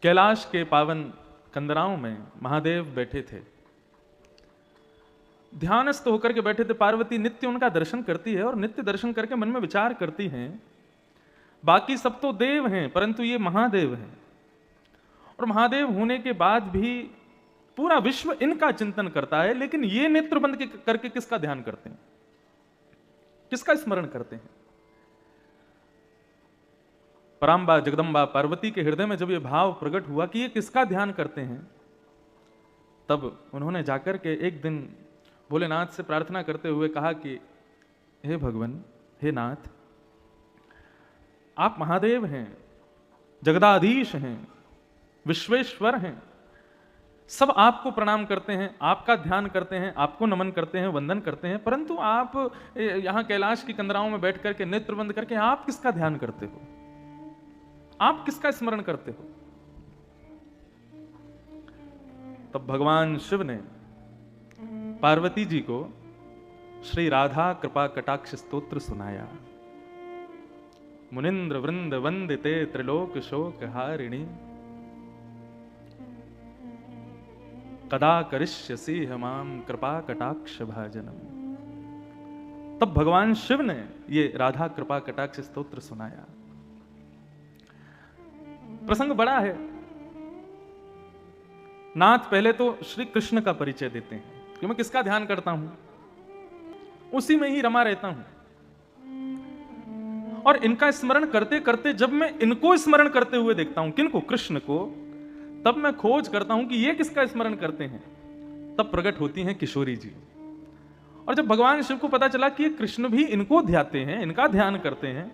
कैलाश के पावन कंदराओं में महादेव बैठे थे, ध्यानस्थ होकर के बैठे थे। पार्वती नित्य उनका दर्शन करती है और नित्य दर्शन करके मन में विचार करती हैं, बाकी सब तो देव हैं परंतु ये महादेव हैं, और महादेव होने के बाद भी पूरा विश्व इनका चिंतन करता है, लेकिन ये नेत्र बंद करके किसका ध्यान करते हैं, किसका स्मरण करते हैं। पराम्बा जगदम्बा पार्वती के हृदय में जब ये भाव प्रकट हुआ कि ये किसका ध्यान करते हैं, तब उन्होंने जाकर के एक दिन भोलेनाथ से प्रार्थना करते हुए कहा कि हे भगवान, हे नाथ, आप महादेव हैं, जगदाधीश हैं, विश्वेश्वर हैं, सब आपको प्रणाम करते हैं, आपका ध्यान करते हैं, आपको नमन करते हैं, वंदन करते हैं, परंतु आप यहां कैलाश की कंदराओं में बैठ करके नेत्र बंद करके आप किसका ध्यान करते हो, आप किसका स्मरण करते हो। तब भगवान शिव ने पार्वती जी को श्री राधा कृपा कटाक्ष स्तोत्र सुनाया। मुनिंद्र वृंद वंदिते त्रिलोक शोक हारिणी, कदा करिष्यसि हमाम कृपा कटाक्ष भाजनम। तब भगवान शिव ने ये राधा कृपा कटाक्ष स्तोत्र सुनाया। प्रसंग बड़ा है। नाथ पहले तो श्री कृष्ण का परिचय देते हैं कि मैं किसका ध्यान करता हूं, उसी में ही रमा रहता हूं, और इनका स्मरण करते करते जब मैं इनको स्मरण करते हुए देखता हूं, किनको, कृष्ण को, तब मैं खोज करता हूं कि ये किसका स्मरण करते हैं। तब प्रकट होती हैं किशोरी जी। और जब भगवान शिव को पता चला कि ये कृष्ण भी इनको ध्याते हैं, इनका ध्यान करते हैं,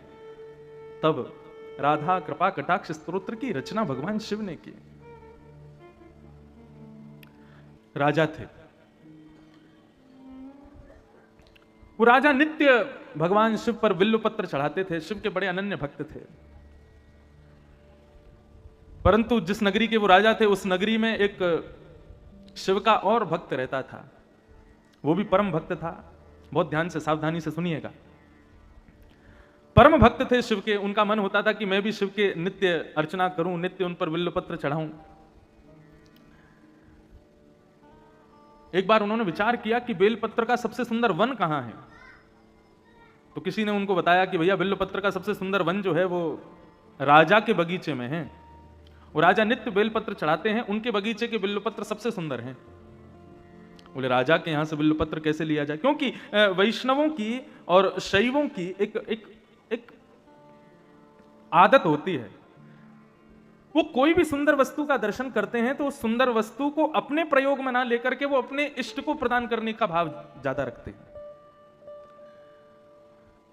तब राधा कृपा कटाक्ष स्तोत्र की रचना भगवान शिव ने की। राजा थे वो, राजा नित्य भगवान शिव पर बिल्व पत्र चढ़ाते थे, शिव के बड़े अनन्य भक्त थे। परंतु जिस नगरी के वो राजा थे, उस नगरी में एक शिव का और भक्त रहता था, वो भी परम भक्त था। बहुत ध्यान से सावधानी से सुनिएगा। परम भक्त थे शिव के, उनका मन होता था कि मैं भी शिव के नित्य अर्चना करूं, नित्य उन पर बिल्व पत्र चढ़ाऊं। एक बार उन्होंने विचार किया कि बेलपत्र का सबसे सुंदर वन कहां है, तो किसी ने उनको बताया कि भैया बेलपत्र का सबसे सुंदर वन जो है वो राजा के बगीचे में है। वो राजा नित्य बेलपत्र चढ़ाते हैं, उनके बगीचे के बेलपत्र सबसे सुंदर हैं। बोले राजा के यहां से बेलपत्र कैसे लिया जाए, क्योंकि वैष्णवों की और शैवों की एक आदत होती है, वो कोई भी सुंदर वस्तु का दर्शन करते हैं तो उस सुंदर वस्तु को अपने प्रयोग में ना लेकर के वो अपने इष्ट को प्रदान करने का भाव ज्यादा रखते हैं।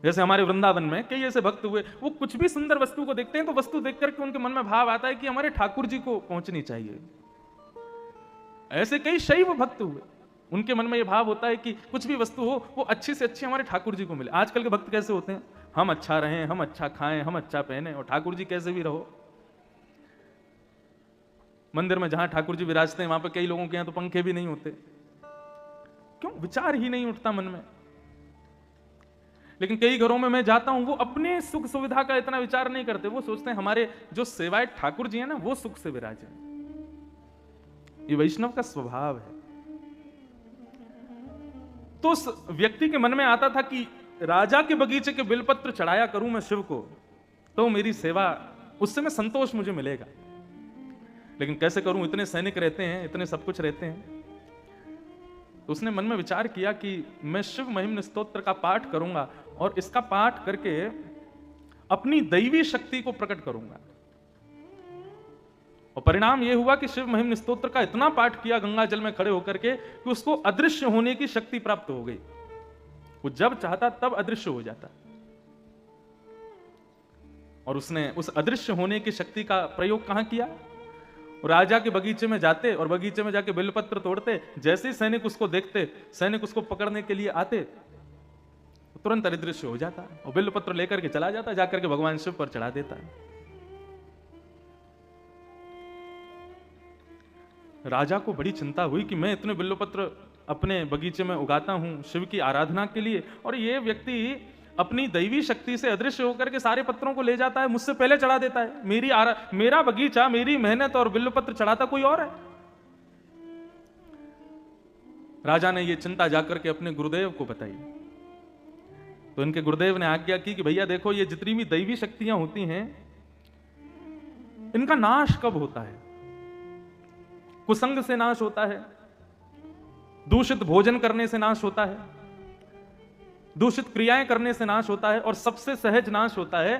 जैसे हमारे वृंदावन में कई ऐसे भक्त हुए, वो कुछ भी सुंदर वस्तु को देखते हैं तो वस्तु देख करके उनके मन में भाव आता है कि हमारे ठाकुर जी को पहुंचनी चाहिए। ऐसे कई शैव भक्त हुए, उनके मन में यह भाव होता है कि कुछ भी वस्तु हो वो अच्छी से अच्छी हमारे ठाकुर जी को मिले। आजकल के भक्त कैसे होते हैं, हम अच्छा रहें, हम अच्छा खाएं, हम अच्छा पहने, और ठाकुर जी कैसे भी रहो। मंदिर में जहां ठाकुर जी विराजते हैं वहां पर कई लोगों के यहां तो पंखे भी नहीं होते, क्यों, विचार ही नहीं उठता मन में। लेकिन कई घरों में मैं जाता हूं, वो अपने सुख सुविधा का इतना विचार नहीं करते, वो सोचते हैं हमारे जो सेवाए ठाकुर जी हैं ना वो सुख से विराजे। ये वैष्णव का स्वभाव है। तो उस व्यक्ति के मन में आता था कि राजा के बगीचे के बिलपत्र चढ़ाया करूं मैं शिव को, तो मेरी सेवा, उससे मैं संतोष मुझे मिलेगा। लेकिन कैसे करूं, इतने सैनिक रहते हैं, इतने सब कुछ रहते हैं। तो उसने मन में विचार किया कि मैं शिव महिम्न स्तोत्र का पाठ करूंगा और इसका पाठ करके अपनी दैवी शक्ति को प्रकट करूंगा। और परिणाम यह हुआ कि शिव महिम्न स्तोत्र का इतना पाठ किया गंगा जल में खड़े होकर के कि उसको अदृश्य होने की शक्ति प्राप्त हो गई। वो जब चाहता तब अदृश्य हो जाता, और उसने उस अदृश्य होने की शक्ति का प्रयोग कहां किया, राजा के बगीचे में जाते और बगीचे में जाके बिलपत्र तोड़ते। जैसे ही सैनिक उसको देखते, सैनिक उसको पकड़ने के लिए आते, तुरंत अदृश्य हो जाता और बिलपत्र लेकर के चला जाता, जाकर के भगवान शिव पर चढ़ा देता। राजा को बड़ी चिंता हुई कि मैं इतने बिल्वपत्र अपने बगीचे में उगाता हूं शिव की आराधना के लिए, और ये व्यक्ति अपनी दैवी शक्ति से अदृश्य होकर के सारे पत्रों को ले जाता है, मुझसे पहले चढ़ा देता है। मेरा बगीचा, मेरी मेहनत और बिल्वपत्र चढ़ाता कोई और है। राजा ने यह चिंता जाकर के अपने गुरुदेव को बताई, तो इनके गुरुदेव ने आज्ञा की कि भैया देखो, ये जितनी भी दैवी शक्तियां होती हैं, इनका नाश कब होता है? कुसंग से नाश होता है, दूषित भोजन करने से नाश होता है, दूषित क्रियाएं करने से नाश होता है, और सबसे सहज नाश होता है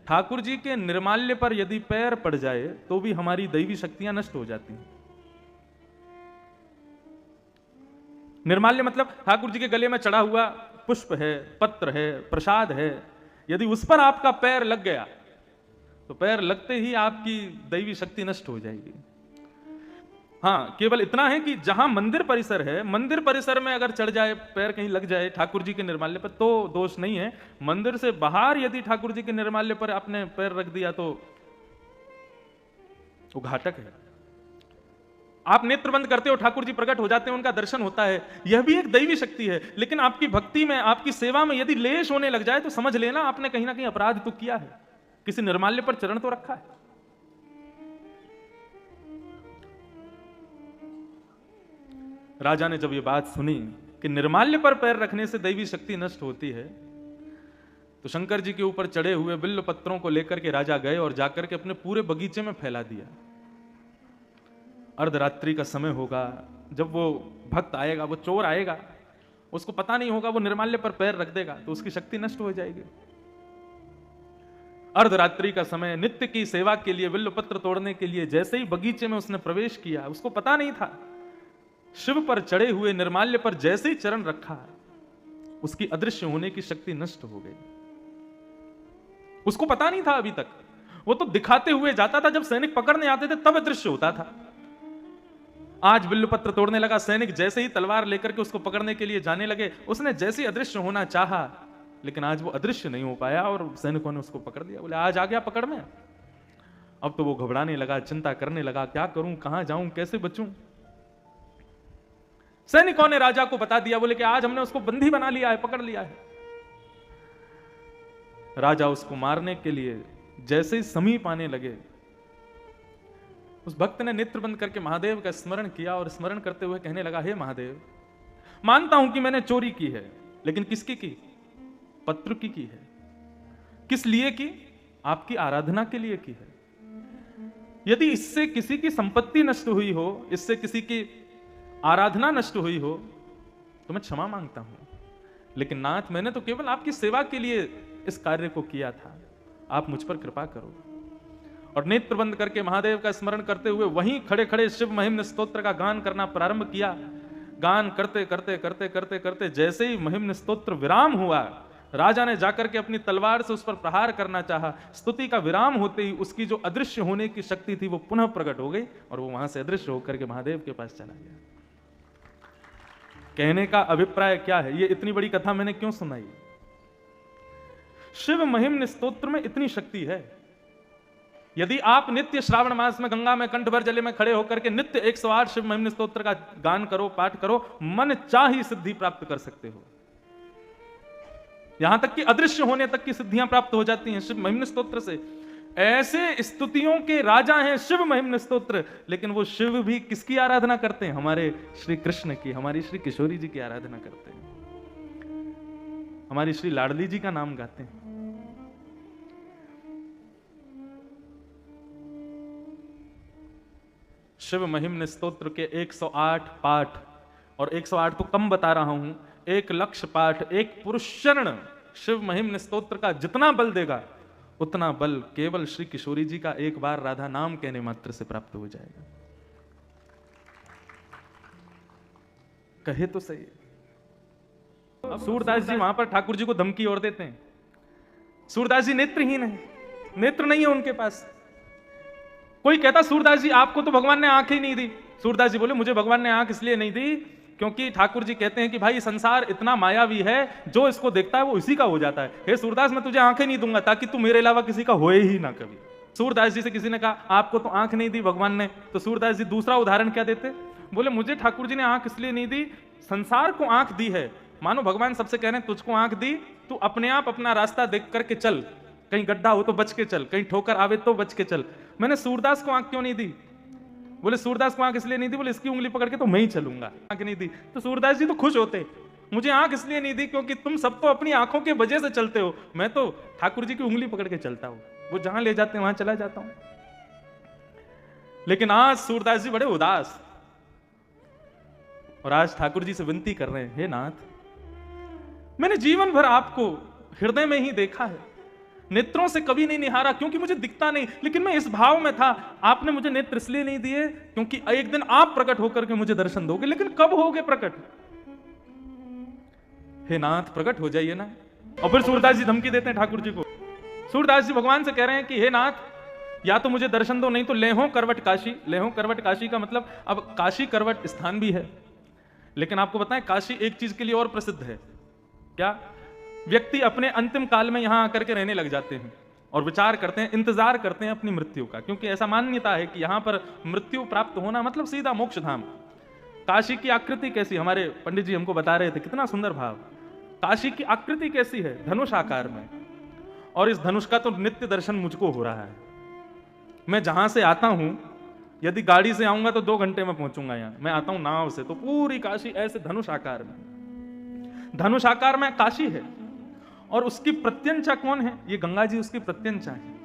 ठाकुर जी के निर्माल्य पर यदि पैर पड़ जाए तो भी हमारी दैवी शक्तियां नष्ट हो जाती हैं। निर्माल्य मतलब ठाकुर जी के गले में चढ़ा हुआ पुष्प है, पत्र है, प्रसाद है, यदि उस पर आपका पैर लग गया तो पैर लगते ही आपकी दैवी शक्ति नष्ट हो जाएगी। हाँ, केवल इतना है कि जहां मंदिर परिसर है, मंदिर परिसर में अगर चढ़ जाए, पैर कहीं लग जाए ठाकुर जी के निर्माल्य पर, तो दोष नहीं है। मंदिर से बाहर यदि ठाकुर जी के निर्माल्य पर आपने पैर रख दिया तो वो घातक है। आप नेत्र बंद करते हो, ठाकुर जी प्रकट हो जाते हैं, उनका दर्शन होता है, यह भी एक दैवी शक्ति है। लेकिन आपकी भक्ति में, आपकी सेवा में यदि लेश होने लग जाए तो समझ लेना आपने कहीं ना कहीं अपराध तो किया है, किसी निर्माल्य पर चरण तो रखा है। राजा ने जब ये बात सुनी कि निर्माल्य पर पैर रखने से दैवी शक्ति नष्ट होती है, तो शंकर जी के ऊपर चढ़े हुए बिल्व पत्रों को लेकर के राजा गए और जाकर के अपने पूरे बगीचे में फैला दिया। अर्धरात्रि का समय होगा, जब वो भक्त आएगा, वो चोर आएगा, उसको पता नहीं होगा, वो निर्माल्य पर पैर रख देगा तो उसकी शक्ति नष्ट हो जाएगी। अर्धरात्रि का समय, नित्य की सेवा के लिए, बिल्व पत्र तोड़ने के लिए जैसे ही बगीचे में उसने प्रवेश किया, उसको पता नहीं था, शिव पर चढ़े हुए निर्माल्य पर जैसे ही चरण रखा, उसकी अदृश्य होने की शक्ति नष्ट हो गई। उसको पता नहीं था अभी तक, वो तो दिखाते हुए जाता था, जब सैनिक पकड़ने आते थे तब अदृश्य होता था। आज बिल्वपत्र तोड़ने लगा, सैनिक जैसे ही तलवार लेकर के उसको पकड़ने के लिए जाने लगे, उसने जैसे ही अदृश्य होना चाहा, लेकिन आज वो अदृश्य नहीं हो पाया और सैनिकों ने उसको पकड़ लिया। बोले आज आ गया पकड़ में। अब तो वो घबराने लगा, चिंता करने लगा, क्या करूं, कहां जाऊं, कैसे बचूं। सैनिकों ने राजा को बता दिया, बोले कि आज हमने उसको बंदी बना लिया है, पकड़ लिया है। राजा उसको मारने के लिए जैसे ही समीप आने लगे, उस भक्त ने नेत्र बंद करके महादेव का स्मरण किया और स्मरण करते हुए कहने लगा, हे महादेव, मानता हूं कि मैंने चोरी की है, लेकिन किसकी की? पत्र की है। किस लिए की? आपकी आराधना के लिए की है। यदि इससे किसी की संपत्ति नष्ट हुई हो, इससे किसी की आराधना नष्ट हुई हो, तो मैं क्षमा मांगता हूं, लेकिन नाथ, मैंने तो केवल आपकी सेवा के लिए इस कार्य को किया था, आप मुझ पर कृपा करो। और नेत्र बंद करके महादेव का स्मरण करते हुए वहीं खड़े खड़े शिव महिम्न स्तोत्र का गान करना प्रारंभ किया। गान करते करते करते करते करते जैसे ही महिम्न स्तोत्र विराम हुआ, राजा ने जाकर के अपनी तलवार से उस पर प्रहार करना चाहा। स्तुति का विराम होते ही उसकी जो अदृश्य होने की शक्ति थी वो पुनः प्रकट हो गई और वो वहां से अदृश्य होकर के महादेव के पास चला गया। कहने का अभिप्राय क्या है? ये इतनी बड़ी कथा मैंने क्यों सुनाई? शिव महिम्न स्तोत्र में इतनी शक्ति है। यदि आप नित्य श्रावण मास में गंगा में कंठ भर जले में खड़े होकर के नित्य 108 शिव महिम्न स्तोत्र का गान करो, पाठ करो, मन चाही सिद्धि प्राप्त कर सकते हो। यहां तक कि अदृश्य होने तक की सिद्धियां प्राप्त हो जाती हैं शिव महिम्न स्तोत्र से। ऐसे स्तुतियों के राजा हैं शिव महिम्न स्तोत्र, लेकिन वो शिव भी किसकी आराधना करते हैं? हमारे श्री कृष्ण की, हमारी श्री किशोरी जी की आराधना करते हैं, हमारी श्री लाडली जी का नाम गाते हैं। शिव महिम्न स्तोत्र के 108 पाठ, और 108 तो कम बता रहा हूं, 1,00,000 पाठ, एक पुरुष चरण शिव महिम्न स्तोत्र का जितना बल देगा, उतना बल केवल श्री किशोरी जी का एक बार राधा नाम कहने मात्र से प्राप्त हो जाएगा। कहे तो सही। सूरदास जी वहां पर ठाकुर जी को धमकी और देते हैं। सूरदास जी नेत्रहीन है, नेत्र नहीं है उनके पास। कोई कहता सूरदास जी आपको तो भगवान ने आंख ही नहीं दी। सूरदास जी बोले मुझे भगवान ने आंख इसलिए नहीं दी क्योंकि ठाकुर जी कहते हैं कि भाई संसार इतना मायावी है, जो इसको देखता है वो इसी का हो जाता है। हे सूरदास, मैं तुझे आंखें नहीं दूंगा ताकि तू मेरे अलावा किसी का होए ही ना कभी। सूरदास जी से किसी ने कहा आपको तो आंख नहीं दी भगवान ने, तो सूरदास जी दूसरा उदाहरण क्या देते? बोले मुझे ठाकुर जी ने आंख इसलिए नहीं दी, संसार को आंख दी है। मानो भगवान सबसे कह रहे हैं तुझको आंख दी तू अपने आप अपना रास्ता देख करके चल, कहीं गड्ढा हो तो बच के चल, कहीं ठोकर आवे तो बच के चल। मैंने सूरदास को आंख क्यों नहीं दी? बोले सूरदास को आंख इसलिए नहीं दी, बोले इसकी उंगली पकड़ के तो मैं ही चलूंगा, आंख नहीं दी। तो सूरदास जी तो खुश होते, मुझे आंख इसलिए नहीं दी क्योंकि तुम सब तो अपनी आंखों के वजह से चलते हो, मैं तो ठाकुर जी की उंगली पकड़ के चलता हूं, वो जहां ले जाते हैं वहां चला जाता हूं। लेकिन आज सूरदास जी बड़े उदास, और आज ठाकुर जी से विनती कर रहे हैं, हे नाथ, मैंने जीवन भर आपको हृदय में ही देखा है, नेत्रों से कभी नहीं निहारा क्योंकि मुझे दिखता नहीं, लेकिन मैं इस भाव में था। आपने मुझे नेत्र इसलिए नहीं दिए क्योंकि एक दिन आप प्रकट होकर के मुझे दर्शन दोगे, लेकिन कब होगे प्रकट? हे नाथ प्रकट हो जाइए ना। और फिर सूरदास जी धमकी देते हैं ठाकुर जी को। सूरदास जी भगवान से कह रहे हैं कि हे नाथ, या तो मुझे दर्शन दो, नहीं तो लेहो करवट काशी। लेहो करवट काशी का मतलब, अब काशी करवट स्थान भी है, लेकिन आपको बताएं काशी एक चीज के लिए और प्रसिद्ध है। क्या? व्यक्ति अपने अंतिम काल में यहां आकर के रहने लग जाते हैं और विचार करते हैं, इंतजार करते हैं अपनी मृत्यु का, क्योंकि ऐसा मान्यता है कि यहां पर मृत्यु प्राप्त होना मतलब सीधा मोक्ष धाम। काशी की आकृति कैसी, हमारे पंडित जी हमको बता रहे थे, कितना सुंदर भाव। काशी की आकृति कैसी है? धनुष आकार में, और इस धनुष का तो नित्य दर्शन मुझको हो रहा है। मैं जहां से आता हूं, यदि गाड़ी से आऊंगा तो 2 घंटे में पहुंचूंगा यहां, मैं आता हूं नाव से, तो पूरी काशी ऐसे धनुष आकार में, धनुष आकार में काशी है। और उसकी प्रत्यंचा कौन है? ये गंगा जी उसकी प्रत्यंचा है।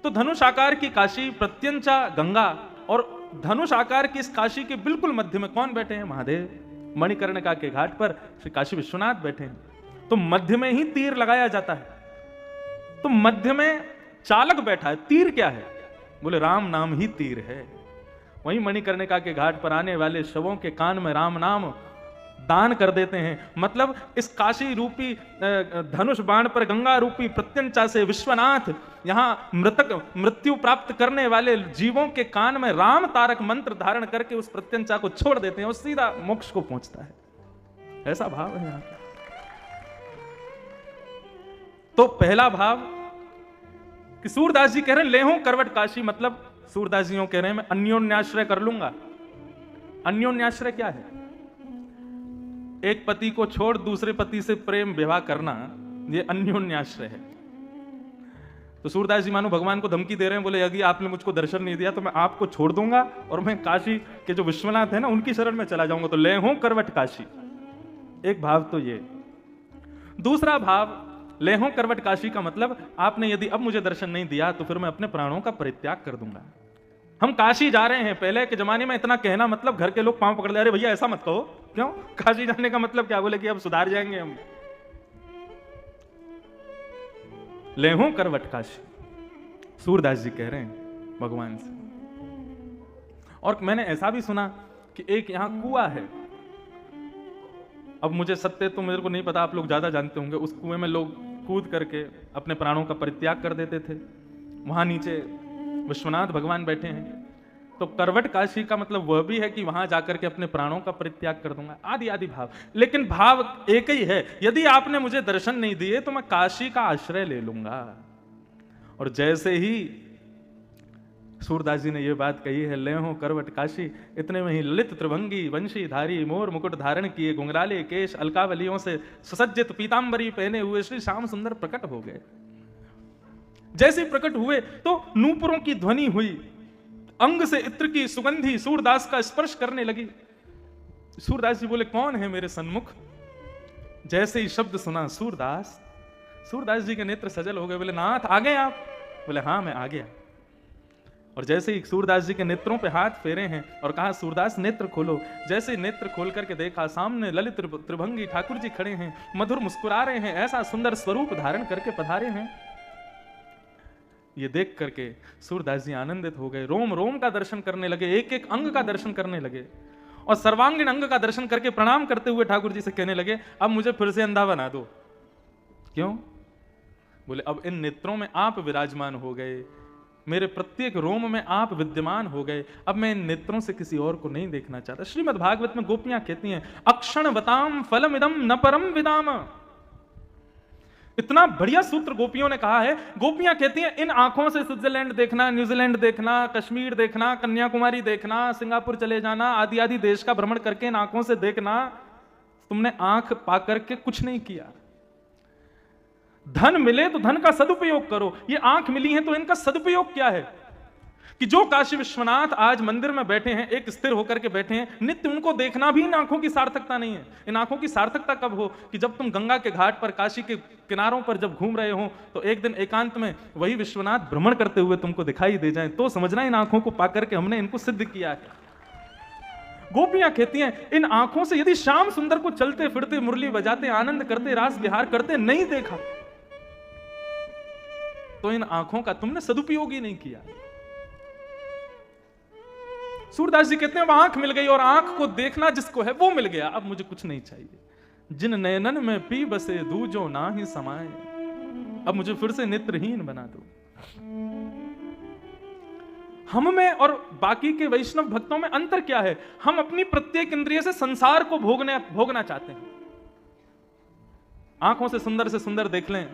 तो धनुष आकार की काशी, प्रत्यंचा गंगा, और धनुष आकार की इस काशी के बिल्कुल मध्य में कौन बैठे हैं? महादेव। मणिकर्णिका के घाट पर श्री काशी विश्वनाथ बैठे हैं। तो मध्य में ही तीर लगाया जाता है, तो मध्य में चालक बैठा है। तीर क्या है? बोले राम नाम ही तीर है। वहीं मणिकर्णिका के घाट पर आने वाले शवों के कान में राम नाम दान कर देते हैं। मतलब इस काशी रूपी धनुष बाण पर गंगा रूपी प्रत्यंचा से विश्वनाथ यहां मृत्यु प्राप्त करने वाले जीवों के कान में राम तारक मंत्र धारण करके उस प्रत्यंचा को छोड़ देते हैं, और सीधा मोक्ष को पहुंचता है। ऐसा भाव है यहां। तो पहला भाव कि सूरदास जी कह रहे हैं लेहो करवट काशी, मतलब सूरदास जी कह रहे हैं मैं अन्योन्याश्रय कर लूंगा। अन्योन्याश्रय क्या है? एक पति को छोड़ दूसरे पति से प्रेम विवाह करना, ये अन्योन्याश्रय है। तो सूरदास जी मानो भगवान को धमकी दे रहे हैं, बोले यदि आपने मुझको दर्शन नहीं दिया तो मैं आपको छोड़ दूंगा और मैं काशी के जो विश्वनाथ है ना उनकी शरण में चला जाऊंगा। तो लेहो करवट काशी, एक भाव तो ये। दूसरा भाव, लेहो करवट काशी का मतलब आपने यदि अब मुझे दर्शन नहीं दिया तो फिर मैं अपने प्राणों का परित्याग कर दूंगा। हम काशी जा रहे हैं। पहले के जमाने में इतना कहना मतलब घर के लोग पांव पकड़ ले, अरे भैया ऐसा मत कहो। क्यों? काशी जाने का मतलब क्या? बोले कि अब सुधार जाएंगे हम। लेहो करवट काशी, सूरदास जी कह रहे हैं भगवान से। और मैंने ऐसा भी सुना कि एक यहां कुआं है। अब मुझे सत्य तो मेरे को नहीं पता, आप लोग ज्यादा जानते होंगे। उस कुएं में लोग कूद करके अपने प्राणों का परित्याग कर देते थे। वहां नीचे विश्वनाथ भगवान बैठे हैं। तो करवट काशी का मतलब वह भी है कि वहां जाकर के अपने प्राणों का परित्याग कर दूंगा, आदि आदि भाव। लेकिन भाव एक ही है, यदि आपने मुझे दर्शन नहीं दिए तो मैं काशी का आश्रय ले लूंगा। और जैसे ही सूरदास जी ने यह बात कही है, लेहो करवट काशी, इतने में ही ललित त्रिभंगी वंशीधारी मोर मुकुट धारण किए घुंघराले केश अलकावलियों से सुसज्जित पीतांबरी पहने हुए श्री श्याम सुंदर प्रकट हो गए। जैसे प्रकट हुए तो नूपुरों की ध्वनि हुई, अंग से इत्र की सुगंधी सूरदास का स्पर्श करने लगी। सूरदास जी बोले कौन है मेरे सन्मुख? जैसे ही शब्द सुना सूरदास, सूरदास जी के नेत्र सजल हो गए। बोले नाथ आ गए आप? बोले हाँ मैं आ गया। और जैसे ही सूरदास जी के नेत्रों पे हाथ फेरे हैं और कहा सूरदास नेत्र खोलो। जैसे नेत्र खोल करके देखा, सामने ललित त्रिभंगी ठाकुर जी खड़े हैं, मधुर मुस्कुरा रहे हैं, ऐसा सुंदर स्वरूप धारण करके पधारे हैं। ये देख करके सूरदास जी आनंदित हो गए, रोम रोम का दर्शन करने लगे, एक एक अंग का दर्शन करने लगे, और सर्वांगीण अंग का दर्शन करके प्रणाम करते हुए ठाकुर जी से कहने लगे अब मुझे फिर से अंधा बना दो। क्यों? बोले अब इन नेत्रों में आप विराजमान हो गए, मेरे प्रत्येक रोम में आप विद्यमान हो गए, अब मैं इन नेत्रों से किसी और को नहीं देखना चाहता। श्रीमद् भागवत में गोपियां कहती हैं अक्षण बताम फलम इदम न परम विदाम। इतना बढ़िया सूत्र गोपियों ने कहा है। गोपियां कहती हैं इन आंखों से स्विट्जरलैंड देखना, न्यूजीलैंड देखना, कश्मीर देखना, कन्याकुमारी देखना, सिंगापुर चले जाना, आदि आदि देश का भ्रमण करके इन आंखों से देखना, तुमने आंख पा करके कुछ नहीं किया। धन मिले तो धन का सदुपयोग करो। ये आंख मिली है तो इनका सदुपयोग क्या है कि जो काशी विश्वनाथ आज मंदिर में बैठे हैं, एक स्थिर होकर के बैठे हैं, नित्य उनको देखना भी इन आंखों की सार्थकता नहीं है। इन आंखों की सार्थकता कब हो कि जब तुम गंगा के घाट पर, काशी के किनारों पर जब घूम रहे हो तो एक दिन एकांत में वही विश्वनाथ भ्रमण करते हुए तुमको दिखाई दे जाए, तो समझना इन आंखों को पाकर के हमने इनको सिद्ध किया है। गोपियां कहती हैं इन आंखों से यदि श्याम सुंदर को चलते फिरते, मुरली बजाते, आनंद करते, रास विहार करते नहीं देखा तो इन आंखों का तुमने सदुपयोग ही नहीं किया। सूरदास जी कहते हैं अब आंख मिल गई और आंख को देखना जिसको है वो मिल गया, अब मुझे कुछ नहीं चाहिए। जिन नयनन में पी बसे दूजो ना ही समाए, अब मुझे फिर से नेत्रहीन बना दो। हम में और बाकी के वैष्णव भक्तों में अंतर क्या है? हम अपनी प्रत्येक इंद्रिय से संसार को भोगना चाहते हैं। आंखों से सुंदर देख लें,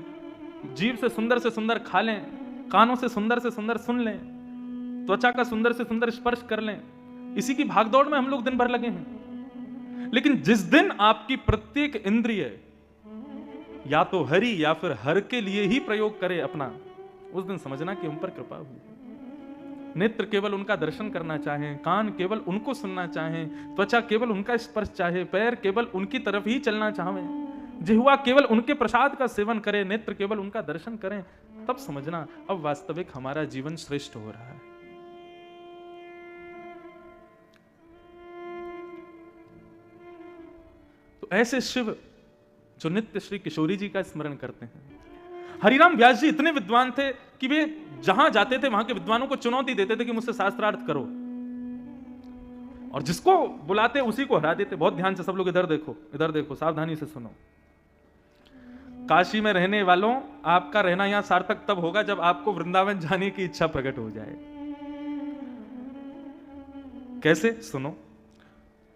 जीभ से सुंदर खा लें, कानों से सुंदर सुन लें, त्वचा का सुंदर से सुंदर स्पर्श कर लें। इसी की भागदौड़ में हम लोग दिन भर लगे हैं। लेकिन जिस दिन आपकी प्रत्येक इंद्रिय या तो हरि या फिर हर के लिए ही प्रयोग करे अपना, उस दिन समझना कि हम पर कृपा हुई। नेत्र केवल उनका दर्शन करना चाहें, कान केवल उनको सुनना चाहें, त्वचा केवल उनका स्पर्श चाहे, पैर केवल उनकी तरफ ही चलना चाहें, जिह्वा केवल उनके प्रसाद का सेवन करे, नेत्र केवल उनका दर्शन करें, तब समझना अब वास्तविक हमारा जीवन श्रेष्ठ हो रहा है। तो ऐसे शिव जो नित्य श्री किशोरी जी का स्मरण करते हैं। हरिराम व्यास जी इतने विद्वान थे कि वे जहां जाते थे वहां के विद्वानों को चुनौती देते थे कि मुझसे शास्त्रार्थ करो, और जिसको बुलाते उसी को हरा देते। बहुत ध्यान से सब लोग इधर देखो, सावधानी से सुनो। काशी में रहने वालों, आपका रहना यहां सार्थक तब होगा जब आपको वृंदावन जाने की इच्छा प्रकट हो जाए। कैसे? सुनो।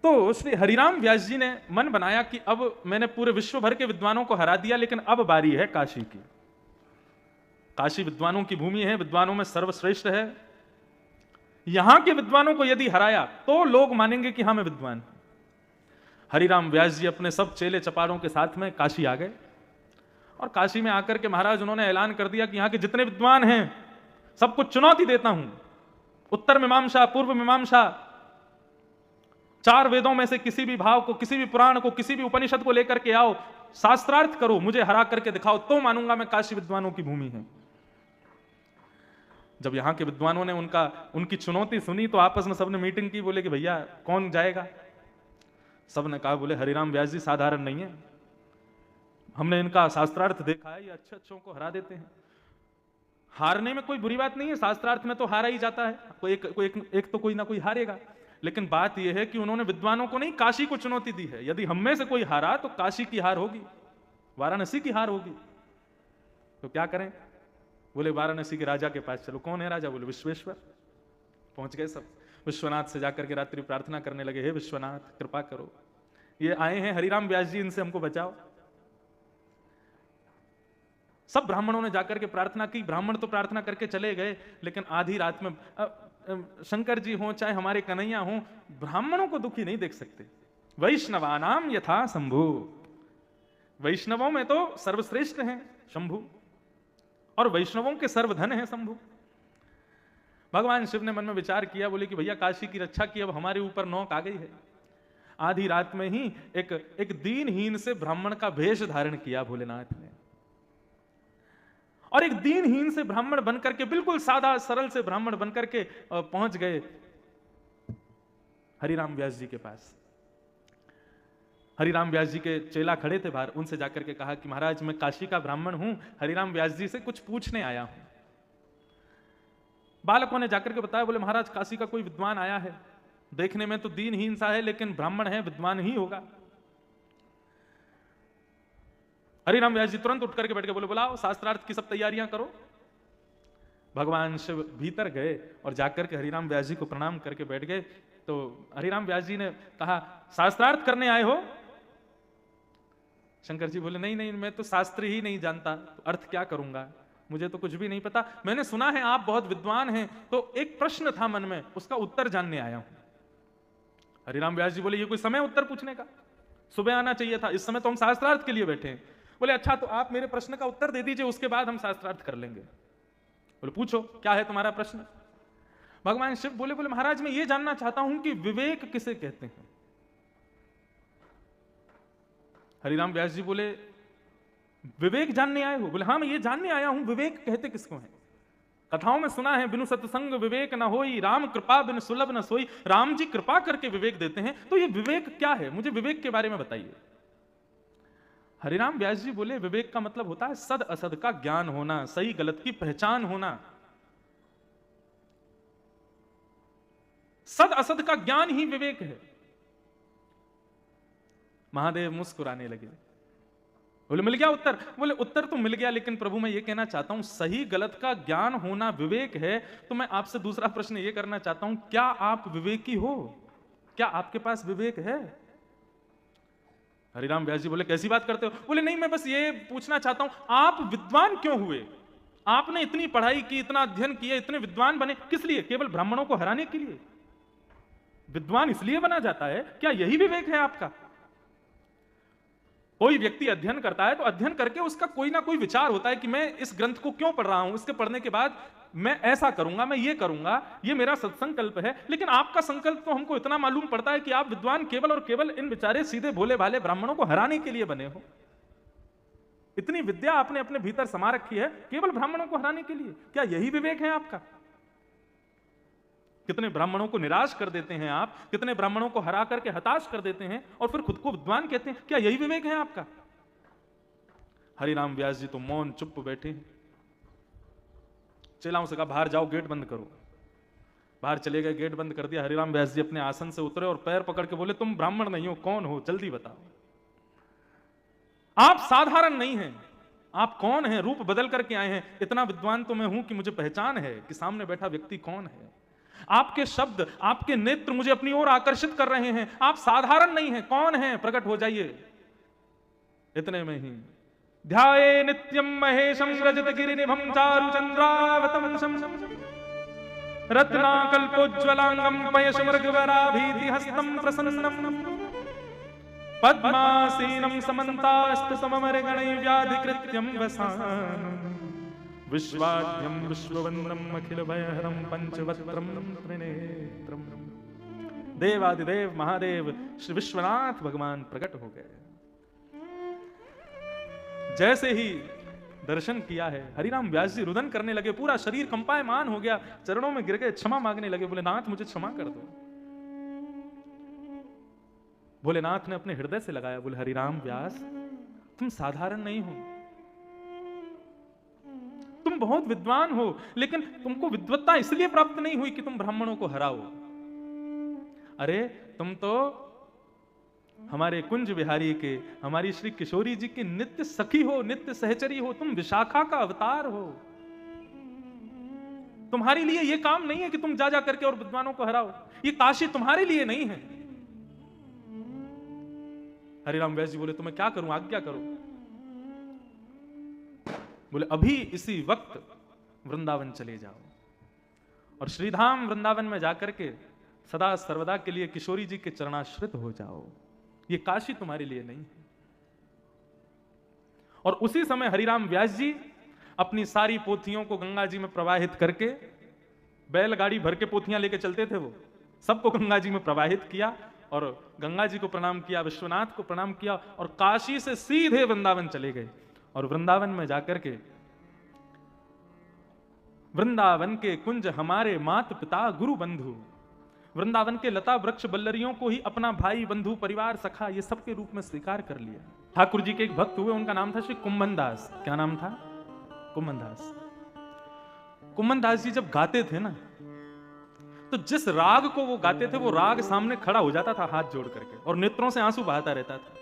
तो श्री हरिराम व्यास जी ने मन बनाया कि अब मैंने पूरे विश्व भर के विद्वानों को हरा दिया, लेकिन अब बारी है काशी की। काशी विद्वानों की भूमि है, विद्वानों में सर्वश्रेष्ठ है। यहां के विद्वानों को यदि हराया तो लोग मानेंगे कि हाँ मैं विद्वान। हरिराम व्यास जी अपने सब चेले चपारों के साथ में काशी आ गए, और काशी में आकर के महाराज उन्होंने ऐलान कर दिया कि यहाँ के जितने विद्वान हैं सबको चुनौती देता हूं। उत्तर मीमांसा, पूर्व मीमांसा, 4 वेदों में से किसी भी भाव को, किसी भी पुराण को, किसी भी उपनिषद को लेकर के आओ, शास्त्रार्थ करो, मुझे हरा करके दिखाओ, तो मानूंगा मैं काशी विद्वानों की भूमि है। जब यहां के विद्वानों ने उनकी चुनौती सुनी तो आपस में सबने मीटिंग की, बोले कि भैया कौन जाएगा? सबने कहा, बोले हरिराम व्यास जी साधारण नहीं है, हमने इनका शास्त्रार्थ देखा है, ये अच्छों को हरा देते हैं। हारने में कोई बुरी बात नहीं है, शास्त्रार्थ में तो हारा ही जाता है, एक तो कोई ना कोई हारेगा। लेकिन बात यह है कि उन्होंने विद्वानों को नहीं, काशी को चुनौती दी है। यदि हम में से कोई हारा तो काशी की हार होगी, वाराणसी की हार होगी। तो क्या करें? बोले वाराणसी के राजा के पास चलो। कौन है राजा? बोले विश्वेश्वर। पहुंच गए सब, विश्वनाथ से जाकर के रात्रि प्रार्थना करने लगे, हे विश्वनाथ कृपा करो, ये आए हैं हरिराम व्यास जी, इनसे हमको बचाओ। सब ब्राह्मणों ने जाकर के प्रार्थना की। ब्राह्मण तो प्रार्थना करके चले गए, लेकिन आधी रात में शंकर जी हों चाहे हमारे कन्हैया हों, ब्राह्मणों को दुखी नहीं देख सकते। वैष्णवानाम यथा शंभु, वैष्णवों में तो सर्वश्रेष्ठ हैं शंभु, और वैष्णवों के सर्वधन है शंभु। भगवान शिव ने मन में विचार किया, बोले कि भैया काशी की रक्षा की अब हमारे ऊपर नौक आ गई है। आधी रात में ही एक दीनहीन से ब्राह्मण का वेश धारण किया भोलेनाथ ने, और एक दीनहीन से ब्राह्मण बनकर के, बिल्कुल सादा सरल से ब्राह्मण बनकर के पहुंच गए हरिराम व्यास जी के पास। हरिराम व्यास जी के चेला खड़े थे बाहर, उनसे जाकर के कहा कि महाराज मैं काशी का ब्राह्मण हूं, हरिराम व्यास जी से कुछ पूछने आया हूं। बालकों ने जाकर के बताया, बोले महाराज काशी का कोई विद्वान आया है, देखने में तो दीनहीन सा है लेकिन ब्राह्मण है, विद्वान ही होगा। हरिराम व्यास जी तुरंत उठ करके बैठ के बोले, बुलाओ, शास्त्रार्थ की सब तैयारियां करो। भगवान शिव भीतर गए और जाकर के हरिराम व्यास जी को प्रणाम करके बैठ गए। तो हरिराम व्यास जी ने कहा, शास्त्रार्थ करने आए हो? शंकर जी बोले, नहीं मैं तो शास्त्र ही नहीं जानता, तो अर्थ क्या करूंगा, मुझे तो कुछ भी नहीं पता। मैंने सुना है आप बहुत विद्वान हैं, तो एक प्रश्न था मन में, उसका उत्तर जानने आया हूं। हरिराम व्यास जी बोले, ये कोई समय उत्तर पूछने का? सुबह आना चाहिए था, इस समय तो हम शास्त्रार्थ के लिए बैठे हैं। बोले अच्छा तो आप मेरे प्रश्न का उत्तर दे दीजिए, उसके बाद हम शास्त्रार्थ कर लेंगे। बोले पूछो क्या है तुम्हारा प्रश्न। भगवान शिव बोले महाराज मैं ये जानना चाहता हूं कि विवेक किसे कहते हैं। हरिराम व्यास जी बोले विवेक जानने आए हो। बोले हाँ मैं ये जानने आया हूं विवेक कहते किसको है। कथाओं में सुना है बिनु सत्संग विवेक न होई, राम कृपा बिन सुलभ न सोई। राम जी कृपा करके विवेक देते हैं, तो ये विवेक क्या है, मुझे विवेक के बारे में बताइए। हरिराम व्यास जी बोले विवेक का मतलब होता है सद असद का ज्ञान होना, सही गलत की पहचान होना। सद असद का ज्ञान ही विवेक है। महादेव मुस्कुराने लगे। बोले मिल गया उत्तर। बोले उत्तर तो मिल गया, लेकिन प्रभु मैं ये कहना चाहता हूं सही गलत का ज्ञान होना विवेक है, तो मैं आपसे दूसरा प्रश्न ये करना चाहता हूं क्या आप विवेकी हो, क्या आपके पास विवेक है। हरिराम व्यास जी बोले कैसी बात करते हो। बोले नहीं मैं बस ये पूछना चाहता हूं आप विद्वान क्यों हुए, आपने इतनी पढ़ाई की, इतना अध्ययन किया, इतने विद्वान बने, किस लिए, केवल ब्राह्मणों को हराने के लिए। विद्वान इसलिए बना जाता है, क्या यही विवेक है आपका। कोई व्यक्ति अध्ययन करता है तो अध्ययन करके उसका कोई ना कोई विचार होता है कि मैं इस ग्रंथ को क्यों पढ़ रहा हूं, इसके पढ़ने के बाद मैं ऐसा करूंगा, मैं ये करूंगा, ये मेरा सत्संकल्प है। लेकिन आपका संकल्प तो हमको इतना मालूम पड़ता है कि आप विद्वान केवल और केवल इन बेचारे सीधे भोले भाले ब्राह्मणों को हराने के लिए बने हो। इतनी विद्या आपने अपने भीतर समा रखी है केवल ब्राह्मणों को हराने के लिए, क्या यही विवेक है आपका। कितने ब्राह्मणों को निराश कर देते हैं आप, कितने ब्राह्मणों को हरा करके हताश कर देते हैं और फिर खुद को विद्वान कहते हैं, क्या यही विवेक है आपका। हरिराम व्यास जी तो मौन चुप बैठे हैं। चेलाओं से कहा बाहर जाओ, गेट बंद करो। बाहर चले गए, गेट बंद कर दिया। हरिराम व्यास जी अपने आसन से उतरे और पैर पकड़ के बोले तुम ब्राह्मण नहीं हो, कौन हो, जल्दी बताओ। आप साधारण नहीं हैं, आप कौन हैं, रूप बदल करके आए हैं। इतना विद्वान तो मैं हूं कि मुझे पहचान है कि सामने बैठा व्यक्ति कौन है। आपके शब्द, आपके नेत्र मुझे अपनी ओर आकर्षित कर रहे हैं। आप साधारण नहीं हैं, कौन हैं, प्रकट हो जाइए। इतने में ही ध्याये नित्यम महेशम रजत गिरिनिभं चारु चंद्रावतंसम रत्नाकल्पोज्ज्वलांगम पयशमृगवराभीति हस्तं प्रसन्नम पद्मासीनं समन्तास्तु सममरगणै व्याधिकृत्यं वसानम् विश्वाद्यं विश्ववंदनम अखिल भयहरम पंचवक्त्रम त्रिनेत्रम। देवादिदेव महादेव श्री विश्वनाथ भगवान प्रकट हो गए। जैसे ही दर्शन किया है हरिराम व्यास जी रुदन करने लगे, पूरा शरीर कंपायमान हो गया, चरणों में गिर गए, क्षमा मांगने लगे। बोले नाथ मुझे क्षमा कर दो। भोलेनाथ ने अपने हृदय से लगाया। बोले हरिराम व्यास तुम साधारण नहीं हो, तुम बहुत विद्वान हो, लेकिन तुमको विद्वत्ता इसलिए प्राप्त नहीं हुई कि तुम ब्राह्मणों को हराओ। अरे तुम तो हमारे कुंज विहारी के, हमारी श्री किशोरी जी की नित्य सखी हो, नित्य सहचरी हो, तुम विशाखा का अवतार हो। तुम्हारे लिए यह काम नहीं है कि तुम जा करके और विद्वानों को हराओ। ये काशी तुम्हारे लिए नहीं है। हरिराम व्यास जी बोले तो मैं क्या करूं, आज्ञा करो। बोले अभी इसी वक्त वृंदावन चले जाओ और श्रीधाम वृंदावन में जाकर के सदा सर्वदा के लिए किशोरी जी के चरणाश्रित हो जाओ। ये काशी तुम्हारे लिए नहीं है। और उसी समय हरिराम व्यास जी अपनी सारी पोथियों को गंगा जी में प्रवाहित करके, बैलगाड़ी भर के पोथियां लेके चलते थे वो, सबको गंगा जी में प्रवाहित किया और गंगा जी को प्रणाम किया, विश्वनाथ को प्रणाम किया और काशी से सीधे वृंदावन चले गए। और वृंदावन में जाकर के वृंदावन के कुंज हमारे मात पिता गुरु बंधु, वृंदावन के लता वृक्ष बल्लरियों को ही अपना भाई बंधु परिवार सखा ये सब के रूप में स्वीकार कर लिया। ठाकुर जी के एक भक्त हुए, उनका नाम था श्री कुंभन दास। क्या नाम था? कुंभन दास। कुंभन दास जी जब गाते थे ना, तो जिस राग को वो गाते थे वो राग सामने खड़ा हो जाता था हाथ जोड़ करके और नेत्रों से आंसू बहाता रहता था।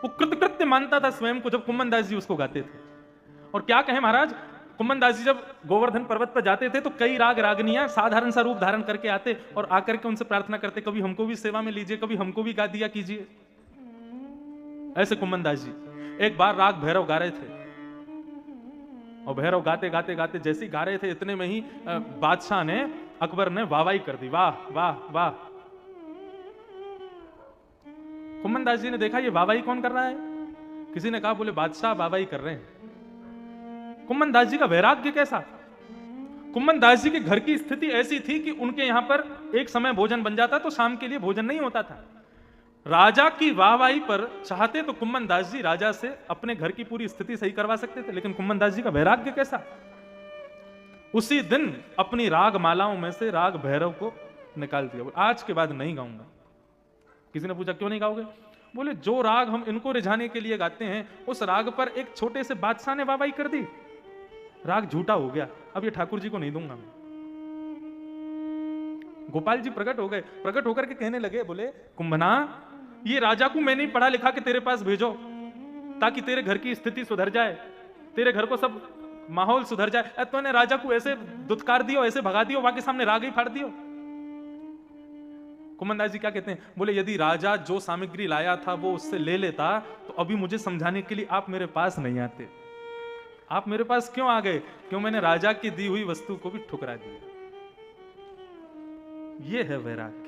वो कृतकृत्य मानता था स्वयं को जब कुंभन दास जी उसको गाते थे। और क्या कहें महाराज, कुंभन दास जी जब गोवर्धन पर्वत पर जाते थे तो कई राग रागनियां साधारण सा रूप धारण करके आते और आकर के उनसे प्रार्थना करते, कभी हमको भी सेवा में लीजिए, कभी हमको भी गा दिया कीजिए। ऐसे कुंभन दास जी एक बार राग भैरव गा रहे थे और भैरव गाते गाते गाते जैसे गा रहे थे, इतने में ही बादशाह ने, अकबर ने वाहवाही कर दी, वाह वाह वाह। कुंभन दास जी ने देखा ये वाहवाही कौन कर रहा है? किसी ने कहा, बोले बादशाह बाबाई कर रहे हैं। कुम्मन दास जी का वैराग्य कैसा? कुम्मन दास जी के घर की स्थिति ऐसी थी कि उनके यहां पर एक समय भोजन बन जाता तो शाम के लिए भोजन नहीं होता था। राजा की वाहवाही पर चाहते तो कुम्मन दास जी राजा से अपने घर की पूरी स्थिति सही करवा सकते थे, लेकिन कुम्मन दास जी का वैराग्य कैसा? उसी दिन अपनी राग मालाओं में से राग भैरव को निकाल दिया। आज के बाद नहीं गाऊंगा। किसी ने पूछा, क्यों नहीं गाओगे? बोले, जो राग हम इनको रिझाने के लिए गाते हैं, उस राग पर एक छोटे से बादशाह ने वाहवाही कर दी, राग झूठा हो गया, अब ये ठाकुर जी को नहीं दूंगा मैं। गोपाल जी प्रकट हो गए, प्रकट होकर के कहने लगे, बोले कुंभना, ये राजा को मैं नहीं पढ़ा लिखा के तेरे पास भेजो ताकि तेरे घर की स्थिति सुधर जाए, तेरे घर को सब माहौल सुधर जाए। तूने राजा को ऐसे दुत्कार दियो, ऐसे भगा दियो, वहां के सामने राग ही फाड़ दियो। कुम्मनदास जी क्या कहते हैं? बोले, यदि राजा जो सामग्री लाया था वो उससे ले लेता तो अभी मुझे समझाने के लिए आप मेरे पास नहीं आते। आप मेरे पास क्यों आ गए? क्यों मैंने राजा की दी हुई वस्तु को भी ठुकरा दिया। यह है वैराग्य।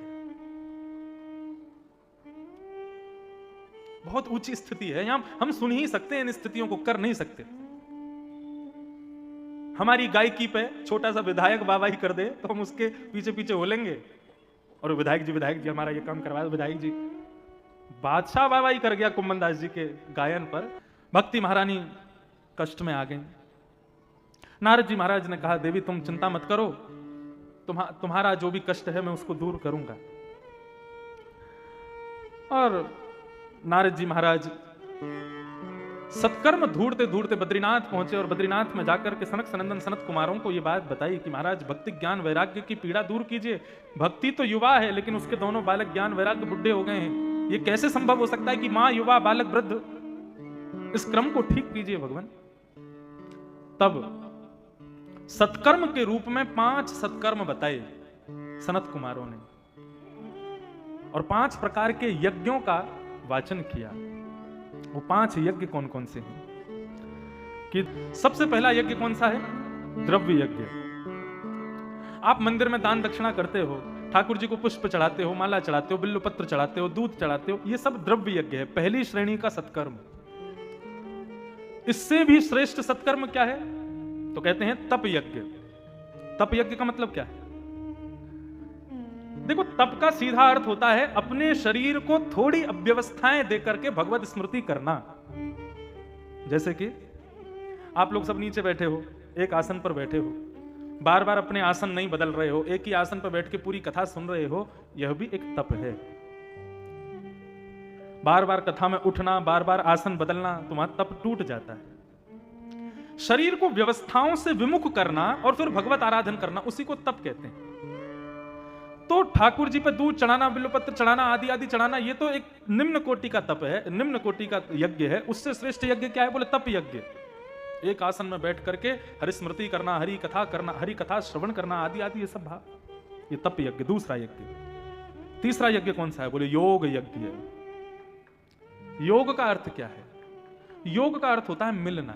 बहुत ऊंची स्थिति है। यहां हम सुन ही सकते हैं, इन स्थितियों को कर नहीं सकते। हमारी गायकी पे छोटा सा विधायक वाहवाही कर दे तो हम उसके पीछे पीछे होलेंगे, और विधायक जी हमारा ये काम करवा दो, विधायक जी। बादशाह वाहवाही कर गया कुम्मनदास जी के गायन पर। भक्ति महारानी कष्ट में आ गई। नारद जी महाराज ने कहा, देवी तुम चिंता मत करो, तुम्हारा जो भी कष्ट है मैं उसको दूर करूंगा। और नारद जी महाराज सत्कर्म ढूंढते ढूंढते बद्रीनाथ पहुंचे, और बद्रीनाथ में जाकर के सनक सनंदन सनत कुमारों को यह बात बताई कि महाराज, भक्ति ज्ञान वैराग्य की पीड़ा दूर कीजिए। भक्ति तो युवा है, लेकिन उसके दोनों बालक ज्ञान वैराग्य बुढ़े हो गए हैं। ये कैसे संभव हो सकता है कि मां युवा बालक वृद्ध? इस क्रम को ठीक कीजिए भगवान। तब सत्कर्म के रूप में 5 सत्कर्म बताए सनत कुमारों ने, और 5 प्रकार के यज्ञों का वाचन किया। वो 5 यज्ञ कौन कौन से हैं? कि सबसे पहला यज्ञ कौन सा है? द्रव्य यज्ञ। आप मंदिर में दान दक्षिणा करते हो, ठाकुर जी को पुष्प चढ़ाते हो, माला चढ़ाते हो, बिल्व पत्र चढ़ाते हो, दूध चढ़ाते हो, ये सब द्रव्य यज्ञ है, पहली श्रेणी का सत्कर्म। इससे भी श्रेष्ठ सत्कर्म क्या है? तो कहते हैं तप यज्ञ। तप यज्ञ का मतलब क्या है? देखो, तप का सीधा अर्थ होता है अपने शरीर को थोड़ी अव्यवस्थाएं देकर के भगवत स्मृति करना। जैसे कि आप लोग सब नीचे बैठे हो, एक आसन पर बैठे हो, बार बार अपने आसन नहीं बदल रहे हो, एक ही आसन पर बैठ के पूरी कथा सुन रहे हो, यह भी एक तप है। बार बार कथा में उठना, बार बार आसन बदलना, तुम्हारा तप टूट जाता है। शरीर को व्यवस्थाओं से विमुख करना और फिर भगवत आराधन करना, उसी को तप कहते हैं। तो ठाकुर जी पर दूध चढ़ाना, बिल्वपत्र चढ़ाना, आदि आदि चढ़ाना, ये तो एक निम्न कोटि का तप है, निम्न कोटि का यज्ञ है। उससे श्रेष्ठ यज्ञ क्या है? बोले तप यज्ञ। एक आसन में बैठ करके हरि स्मृति करना, हरि कथा करना, हरि कथा श्रवण करना, आदि आदि ये सब भाव, ये तप यज्ञ। दूसरा यज्ञ। तीसरा यज्ञ कौन सा है? बोले योग यज्ञ है। योग का अर्थ क्या है? योग का अर्थ होता है मिलना।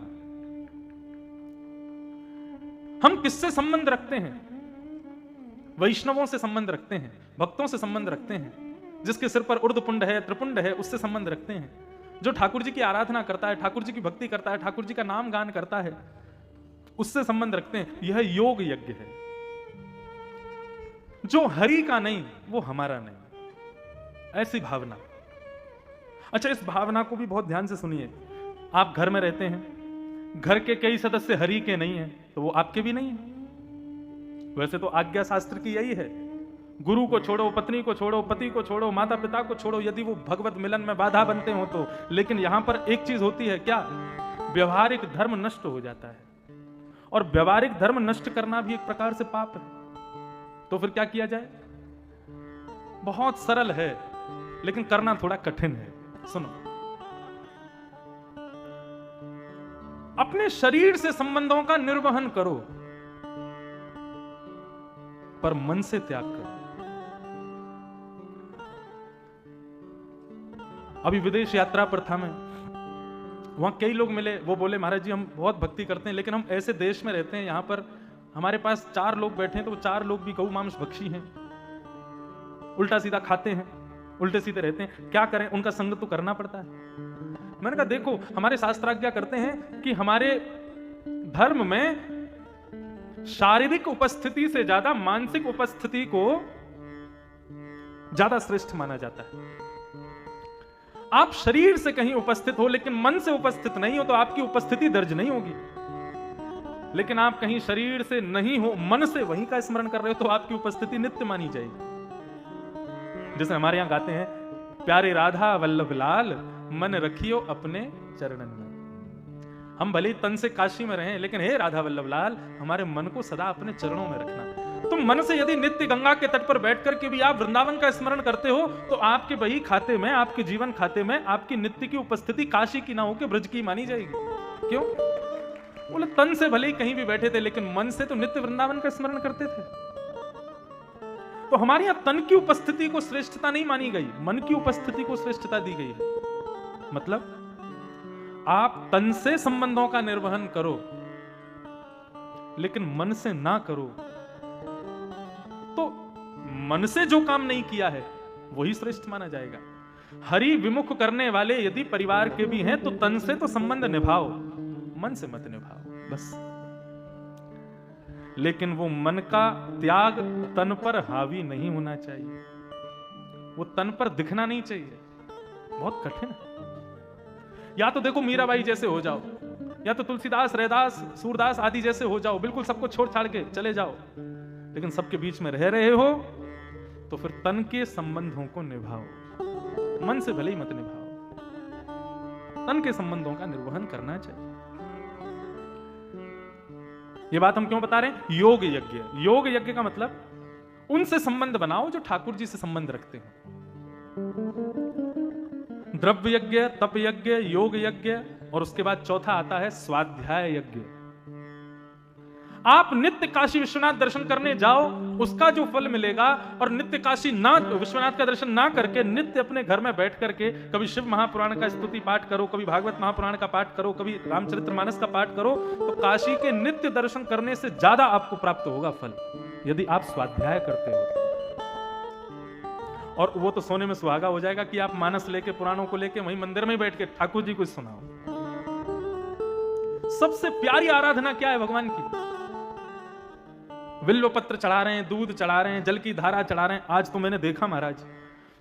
हम किससे संबंध रखते हैं? वैष्णवों से संबंध रखते हैं, भक्तों से संबंध रखते हैं। जिसके सिर पर उर्ध्वपुंड है, त्रिपुंड है, उससे संबंध रखते हैं। जो ठाकुर जी की आराधना करता है, ठाकुर जी की भक्ति करता है, ठाकुर जी का नाम गान करता है, उससे संबंध रखते हैं। यह योग यज्ञ है। जो हरि का नहीं, वो हमारा नहीं, ऐसी भावना। अच्छा, इस भावना को भी बहुत ध्यान से सुनिए। आप घर में रहते हैं, घर के कई सदस्य हरि के नहीं हैं, तो वो आपके भी नहीं है। वैसे तो आज्ञा शास्त्र की यही है, गुरु को छोड़ो, पत्नी को छोड़ो, पति को छोड़ो, माता पिता को छोड़ो, यदि वो भगवत मिलन में बाधा बनते हो तो। लेकिन यहां पर एक चीज होती है, क्या? व्यवहारिक धर्म नष्ट हो जाता है, और व्यवहारिक धर्म नष्ट करना भी एक प्रकार से पाप है। तो फिर क्या किया जाए? बहुत सरल है, लेकिन करना थोड़ा कठिन है। सुनो, अपने शरीर से संबंधों का निर्वहन करो, पर मन से त्याग करो। अभी विदेश यात्रा पर था मैं, वहां कई लोग मिले। वो बोले, महाराज जी हम बहुत भक्ति करते हैं, लेकिन हम ऐसे देश में रहते हैं, यहां पर हमारे पास 4 लोग बैठे हैं, तो वो 4 लोग भी गौ मांस भक्षी हैं, उल्टा सीधा खाते हैं, उल्टे सीधे रहते हैं। क्या करें? उनका संग तो करना पड़ता है। मैंने कहा देखो, हमारे शास्त्राज्ञा करते हैं कि हमारे धर्म में शारीरिक उपस्थिति से ज्यादा मानसिक उपस्थिति को ज्यादा श्रेष्ठ माना जाता है। आप शरीर से कहीं उपस्थित हो लेकिन मन से उपस्थित नहीं हो तो आपकी उपस्थिति दर्ज नहीं होगी। लेकिन आप कहीं शरीर से नहीं हो, मन से वहीं का स्मरण कर रहे हो तो आपकी उपस्थिति नित्य मानी जाएगी। जैसे हमारे यहां गाते हैं, प्यारे राधा वल्लभ लाल मन रखियो अपने चरणन में। हम भले ही तन से काशी में रहें, लेकिन हे राधा वल्लभ लाल, हमारे मन को सदा अपने चरणों में रखना। तो मन से यदि नित्य गंगा के तट पर बैठ करके भी आप वृंदावन का स्मरण करते हो तो आपके बही खाते में, आपके जीवन खाते में आपकी नित्य की उपस्थिति काशी की ना होकर ब्रज की मानी जाएगी। क्यों? बोले तन से भले ही कहीं भी बैठे थे लेकिन मन से तो नित्य वृंदावन का स्मरण करते थे। तो हमारे यहां तन की उपस्थिति को श्रेष्ठता नहीं मानी गई, मन की उपस्थिति को श्रेष्ठता दी गई है। मतलब आप तन से संबंधों का निर्वहन करो लेकिन मन से ना करो, तो मन से जो काम नहीं किया है वही श्रेष्ठ माना जाएगा। हरि विमुख करने वाले यदि परिवार के भी हैं तो तन से तो संबंध निभाओ, मन से मत निभाओ बस। लेकिन वो मन का त्याग तन पर हावी नहीं होना चाहिए, वो तन पर दिखना नहीं चाहिए। बहुत कठिन है। या तो देखो मीराबाई जैसे हो जाओ, या तो तुलसीदास, रैदास, सूरदास आदि जैसे हो जाओ, बिल्कुल सबको छोड़ छाड़ के चले जाओ। लेकिन सबके बीच में रह रहे हो तो फिर तन के संबंधों को निभाओ, मन से भले ही मत निभाओ। तन के संबंधों का निर्वहन करना चाहिए। ये बात हम क्यों बता रहे हैं? योग यज्ञ। योग यज्ञ का मतलब उनसे संबंध बनाओ जो ठाकुर जी से संबंध रखते हो। द्रव्य यज्ञ, तप यज्ञ, योग यज्ञ, और उसके बाद चौथा आता है स्वाध्याय यज्ञ। आप नित्य काशी विश्वनाथ दर्शन करने जाओ, उसका जो फल मिलेगा, और नित्य काशी ना विश्वनाथ का दर्शन ना करके नित्य अपने घर में बैठ करके कभी शिव महापुराण का स्तुति पाठ करो, कभी भागवत महापुराण का पाठ करो, कभी रामचरितमानस का पाठ करो, तो काशी के नित्य दर्शन करने से ज्यादा आपको प्राप्त होगा फल, यदि आप स्वाध्याय करते हो। और वो तो सोने में सुहागा हो जाएगा कि आप मानस लेके, पुराणों को लेके वहीं मंदिर में बैठ के ठाकुर जी को सुनाओ। सबसे प्यारी आराधना क्या है भगवान की? बिल्व पत्र चढ़ा रहे हैं, दूध चढ़ा रहे हैं, जल की धारा चढ़ा रहे हैं। आज तो मैंने देखा महाराज,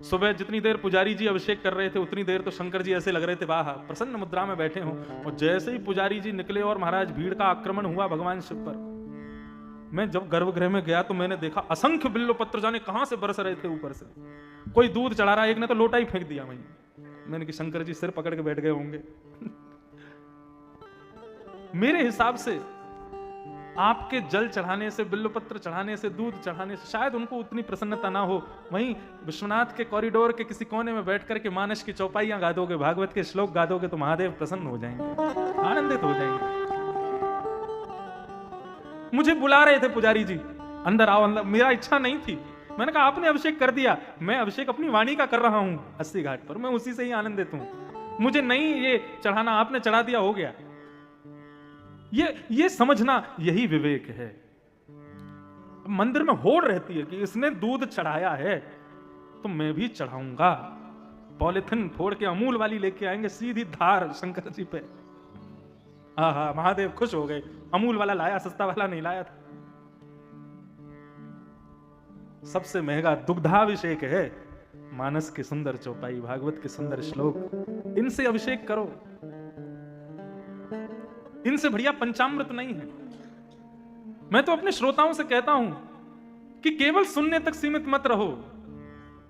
सुबह जितनी देर पुजारी जी अभिषेक कर रहे थे उतनी देर तो शंकर जी ऐसे लग रहे थे वाह प्रसन्न मुद्रा में बैठे हों। और जैसे ही पुजारी जी निकले और महाराज भीड़ का आक्रमण हुआ भगवान शिव पर, मैं जब गर्भगृह में गया तो मैंने देखा असंख्य बिल्व पत्र जाने कहां से बरस रहे थे ऊपर से। कोई दूध चढ़ा रहा, एक ने तो लोटा ही फेंक दिया वहीं। मैंने कि शंकर जी सिर पकड़ के बैठ गए होंगे। मेरे हिसाब से आपके जल चढ़ाने से, बिल्व पत्र चढ़ाने से, दूध चढ़ाने से शायद उनको उतनी प्रसन्नता ना हो। वहीं विश्वनाथ के कॉरिडोर के किसी कोने में बैठ करके मानस की चौपाइयां गा दोगे, भागवत के श्लोक गा दोगे तो महादेव प्रसन्न हो जाएंगे, आनंदित हो जाएंगे। मुझे बुला रहे थे पुजारी जी, अंदर आओ अंदर। मेरा इच्छा नहीं थी, मैंने कहा आपने अभिषेक कर दिया, मैं अभिषेक अपनी वाणी का कर रहा हूं 80 घाट पर, मैं उसी से ही आनंदित हूं। मुझे नहीं ये चढ़ाना, आपने चढ़ा दिया हो गया। ये समझना यही विवेक है। मंदिर में होड़ रहती है कि इसने दूध चढ़ाया है तो मैं भी चढ़ाऊंगा। पॉलिथिन फोड़ के अमूल वाली लेके आएंगे, सीधी धार शंकर जी पे। आहा, महादेव खुश हो गए, अमूल वाला लाया, सस्ता वाला नहीं लाया था। सबसे महंगा दुग्धाभिषेक है मानस की सुंदर चौपाई, भागवत के सुंदर श्लोक, इनसे अभिषेक करो। इनसे बढ़िया पंचामृत नहीं है। मैं तो अपने श्रोताओं से कहता हूं कि केवल सुनने तक सीमित मत रहो,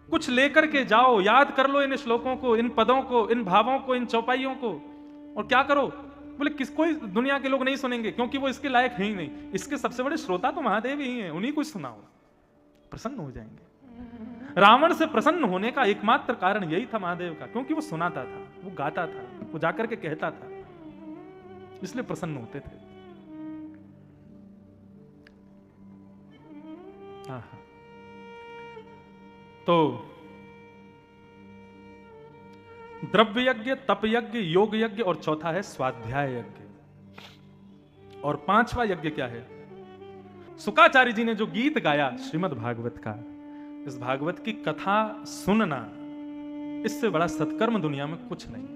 कुछ लेकर के जाओ, याद कर लो इन श्लोकों को, इन पदों को, इन भावों को, इन चौपाइयों को। और क्या करो, बोले किसको दुनिया के लोग नहीं सुनेंगे क्योंकि वो इसके लायक है ही नहीं। इसके सबसे बड़े श्रोता तो महादेव ही हैं, उन्हीं को सुनाओ, प्रसन्न हो जाएंगे। रावण से प्रसन्न होने का एकमात्र कारण यही था महादेव का, क्योंकि वो सुनाता था, वो गाता था, वो जाकर के कहता था, इसलिए प्रसन्न होते थे। तो द्रव्य यज्ञ, तप यज्ञ, योग यज्ञ, और चौथा है स्वाध्याय यज्ञ। और पांचवा यज्ञ क्या है? शुकाचार्य जी ने जो गीत गाया श्रीमद् भागवत का, इस भागवत की कथा सुनना, इससे बड़ा सत्कर्म दुनिया में कुछ नहीं।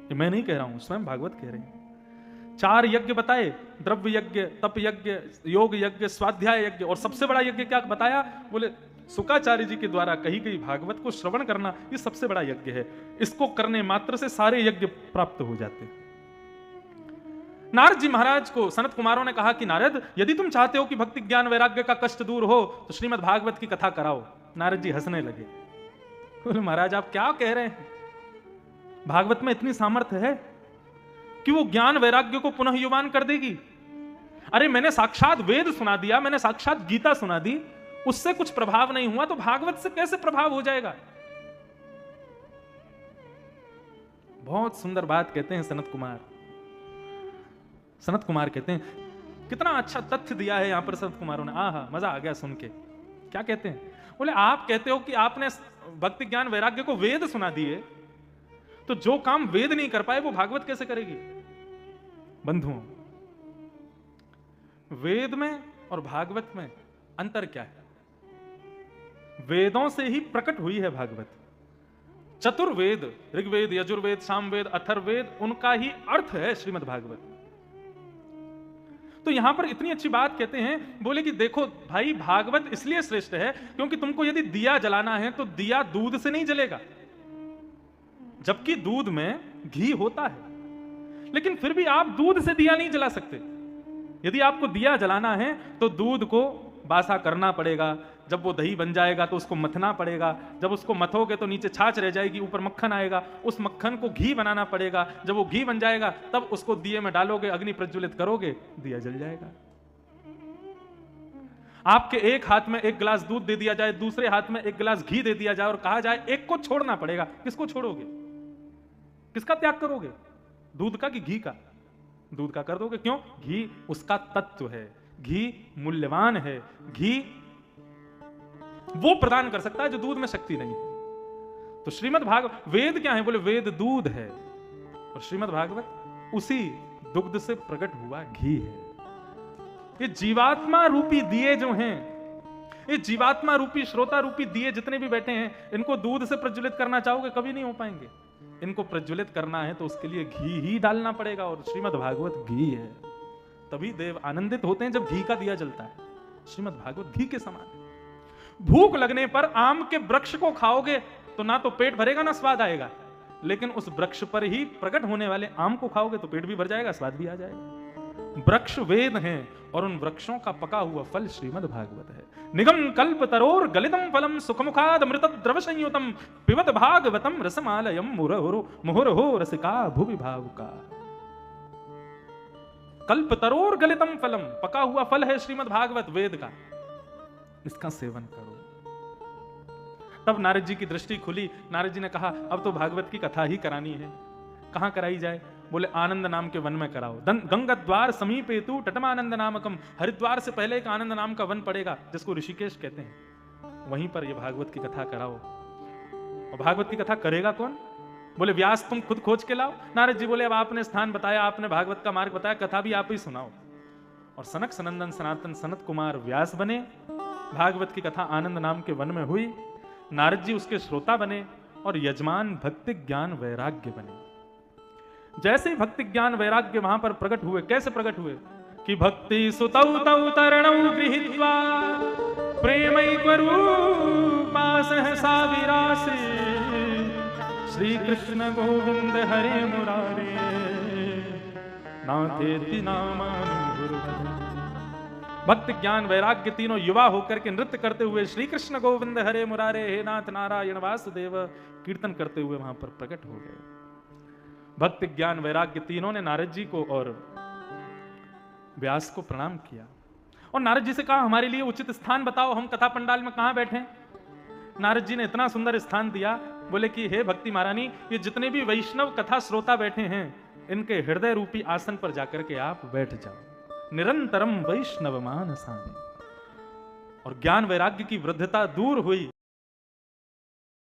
ये मैं नहीं कह रहा हूं, स्वयं भागवत कह रहे हैं। 4 यज्ञ बताए, द्रव्य यज्ञ, तप यज्ञ, योग यज्ञ, स्वाध्याय यज्ञ, और सबसे बड़ा यज्ञ क्या बताया? बोले शुकाचार्य जी के द्वारा कही गई भागवत को श्रवण करना, ये सबसे बड़ा यज्ञ है। इसको करने मात्र से सारे यज्ञ प्राप्त हो जाते हैं। नारद जी महाराज को सनत कुमारों ने कहा कि नारद, यदि तुम चाहते हो कि भक्ति ज्ञान वैराग्य का कष्ट दूर हो तो श्रीमद् भागवत की कथा कराओ। नारद जी हंसने लगे, बोले महाराज आप क्या कह रहे हैं? भागवत में इतनी सामर्थ्य है कि वो ज्ञान वैराग्य को पुनः युवान कर देगी। अरे मैंने साक्षात वेद सुना दिया, मैंने साक्षात गीता सुना दी, उससे कुछ प्रभाव नहीं हुआ तो भागवत से कैसे प्रभाव हो जाएगा? बहुत सुंदर बात कहते हैं सनत कुमार। सनत कुमार कहते हैं, कितना अच्छा तथ्य दिया है यहां पर सनत कुमारों ने, आहा मजा आ गया सुन के। क्या कहते हैं? बोले आप कहते हो कि आपने भक्ति ज्ञान वैराग्य को वेद सुना दिए, तो जो काम वेद नहीं कर पाए वो भागवत कैसे करेगी? बंधुओं, वेद में और भागवत में अंतर क्या है? वेदों से ही प्रकट हुई है भागवत। चतुर्वेद, ऋग्वेद, यजुर्वेद, सामवेद, अथर्ववेद, उनका ही अर्थ है श्रीमद् भागवत। तो यहां पर इतनी अच्छी बात कहते हैं, बोले कि देखो भाई, भागवत इसलिए श्रेष्ठ है क्योंकि तुमको यदि दिया जलाना है तो दिया दूध से नहीं जलेगा, जबकि दूध में घी होता है, लेकिन फिर भी आप दूध से दिया नहीं जला सकते। यदि आपको दिया जलाना है तो दूध को बासा करना पड़ेगा, जब वो दही बन जाएगा तो उसको मथना पड़ेगा, जब उसको मथोगे तो नीचे छाछ रह जाएगी, ऊपर मक्खन आएगा, उस मक्खन को घी बनाना पड़ेगा, जब वो घी बन जाएगा तब उसको दिए में डालोगे, अग्नि प्रज्वलित करोगे, दिया जल जाएगा। आपके एक हाथ में एक गिलास दूध दे दिया जाए, दूसरे हाथ में एक गिलास घी दे दिया जाए और कहा जाए एक को छोड़ना पड़ेगा, किसको छोड़ोगे? किसका त्याग करोगे? दूध का कि घी का? दूध का कर दोगे। क्यों? घी उसका तत्व है, घी मूल्यवान है, घी वो प्रदान कर सकता है जो दूध में शक्ति नहीं है। तो श्रीमद् भागवत, वेद क्या है? बोले वेद दूध है, और श्रीमद् भागवत उसी दुग्ध से प्रकट हुआ घी है। ये जीवात्मा रूपी दिए जो हैं, ये जीवात्मा रूपी श्रोता रूपी दिए जितने भी बैठे हैं, इनको दूध से प्रज्वलित करना चाहोगे कभी नहीं हो पाएंगे। इनको प्रज्वलित करना है तो उसके लिए घी ही डालना पड़ेगा, और श्रीमद् भागवत घी है। तभी देव आनंदित होते हैं जब घी का दिया जलता है। श्रीमद् भागवत घी के समान है। भूख लगने पर आम के वृक्ष को खाओगे तो ना तो पेट भरेगा ना स्वाद आएगा, लेकिन उस वृक्ष पर ही प्रकट होने वाले आम को खाओगे तो पेट भी भर जाएगा, स्वाद भी आ जाएगा। वृक्ष वेद हैं और उन वृक्षों का पका हुआ फल श्रीमद् भागवत है। निगम कल्प तरोर गलितम फलम सुखमुखाद अमृत द्रव संयुतम पिबत भागवतम रसमालयम मुहुरहो रसिका भुवि भावुका। कल्प तरोर गलितम फलम, पका हुआ फल है श्रीमद् भागवत वेद का, इसका सेवन करो। तब नारद जी की दृष्टि खुली। नारद जी ने कहा अब तो भागवत की कथा ही करानी है। कहां कराई जाए? बोले आनंद नाम के वन में कराओ। गंगा द्वार समीपेतु तटमानंद नामकम, हरिद्वार से पहले एक आनंद नाम का वन पड़ेगा जिसको ऋषिकेश कहते हैं, वहीं पर ये भागवत की कथा कराओ। और भागवत की कथा करेगा कौन? बोले व्यास तुम खुद खोज के लाओ। नारद जी बोले अब आपने स्थान बताया, आपने भागवत का मार्ग बताया, कथा भी आप ही सुनाओ। और सनक सनंदन सनातन सनत कुमार व्यास बने। भागवत की कथा आनंद नाम के वन में हुई। नारद जी उसके श्रोता बने और यजमान भक्ति ज्ञान वैराग्य बने। जैसे ही भक्ति ज्ञान वैराग्य वहां पर प्रकट हुए, कैसे प्रकट हुए कि भक्ति सुतौ तौ तरणौ गृहीत्वा प्रेमैकरूपा सहसा विरासे श्री कृष्ण गोविंद हरे मुरारे नाथेति नामानि गुरुवरे। भक्ति ज्ञान वैराग्य तीनों युवा होकर के नृत्य करते हुए श्री कृष्ण गोविंद हरे मुरारे हे नाथ नारायण वासुदेव कीर्तन करते हुए वहां पर प्रकट हो गए। भक्ति ज्ञान वैराग्य तीनों ने नारद जी को और व्यास को प्रणाम किया और नारद जी से कहा हमारे लिए उचित स्थान बताओ, हम कथा पंडाल में कहां बैठे। नारद जी ने इतना सुंदर स्थान दिया, बोले कि हे भक्ति महारानी, ये जितने भी वैष्णव कथा श्रोता बैठे हैं इनके हृदय रूपी आसन पर जाकर के आप बैठ जाओ। निरंतरम वैष्णव मानसानि। और ज्ञान वैराग्य की वृद्धता दूर हुई।